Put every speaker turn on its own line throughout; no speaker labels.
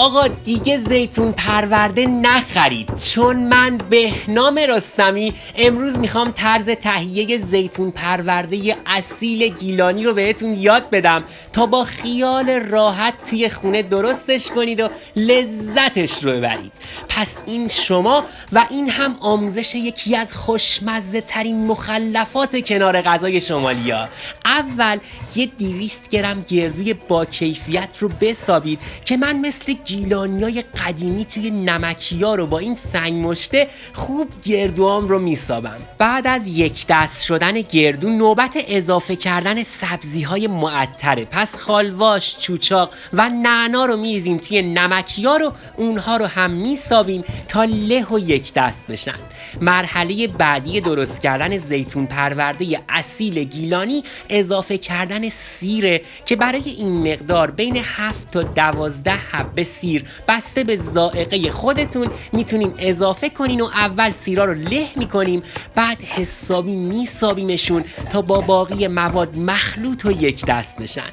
آقا دیگه زیتون پرورده نخرید، چون من بهنام رستمی امروز میخوام طرز تهیه زیتون پرورده اصیل گیلانی رو بهتون یاد بدم تا با خیال راحت توی خونه درستش کنید و لذتش رو ببرید. پس این شما و این هم آموزش یکی از خوشمزه ترین مخلفات کنار غذای شمالیا. اول یه 200 گرم گردوی با کیفیت رو بسابید که من مثل گیلانیای قدیمی توی نمکیا رو با این سنگ مشته خوب گردوام رو میسابم. بعد از یک دست شدن گردو نوبت اضافه کردن سبزی های معطره. پس خالواش، چوچاق و نعنا رو میریزیم توی نمکیا رو اونها رو هم میسابیم تا له و یک دست بشن. مرحله بعدی درست کردن زیتون پرورده اصیل گیلانی اضافه کردن سیره که برای این مقدار بین 7 تا 12 حبه سیر بسته به ذائقه خودتون میتونین اضافه کنین و اول سیرا رو له میکنیم، بعد حسابی میسابیمشون تا با باقی مواد مخلوط و یک دست بشن.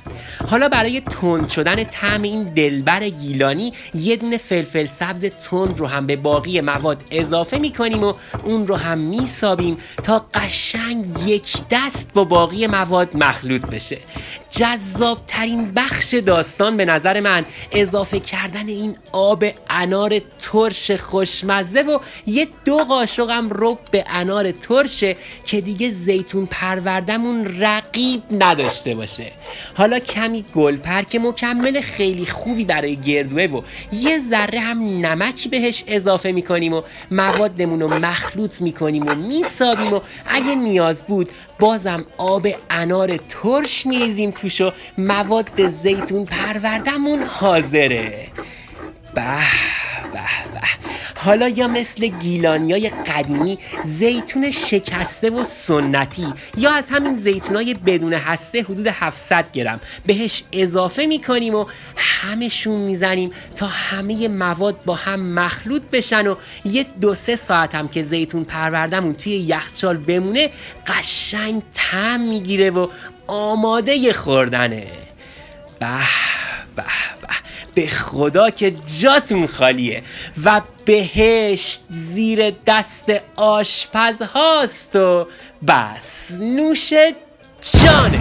حالا برای تند شدن طعم این دلبر گیلانی یه دونه فلفل سبز تند رو هم به باقی مواد اضافه میکنیم و اون رو هم میسابیم تا قشنگ یک دست با باقی مواد مخلوط بشه. جذاب ترین بخش داستان به نظر من اضافه کردن این آب انار ترش خوشمزه و یه 2 قاشق هم رب انار ترشه که دیگه زیتون پروردمون رقیب نداشته باشه. حالا کمی گلپر که مکمل خیلی خوبی برای گردوه و یه ذره هم نمک بهش اضافه میکنیم و موادمون رو مخلوط میکنیم و میسابیم و اگه نیاز بود بازم آب انار ترش میریزیم توش و مواد زیتون پروردمون حاضره. به به به. حالا یا مثل گیلانیای قدیمی زیتون شکسته و سنتی یا از همین زیتونای بدون هسته حدود 700 گرم بهش اضافه میکنیم و همشون میزنیم تا همه مواد با هم مخلوط بشن و یه 2-3 ساعت هم که زیتون پروردمون توی یخچال بمونه قشنگ طعم میگیره و آماده خوردنه. به به به. به خدا که جاتون خالیه و بهشت زیر دست آشپز هاست و بس نوش جانه.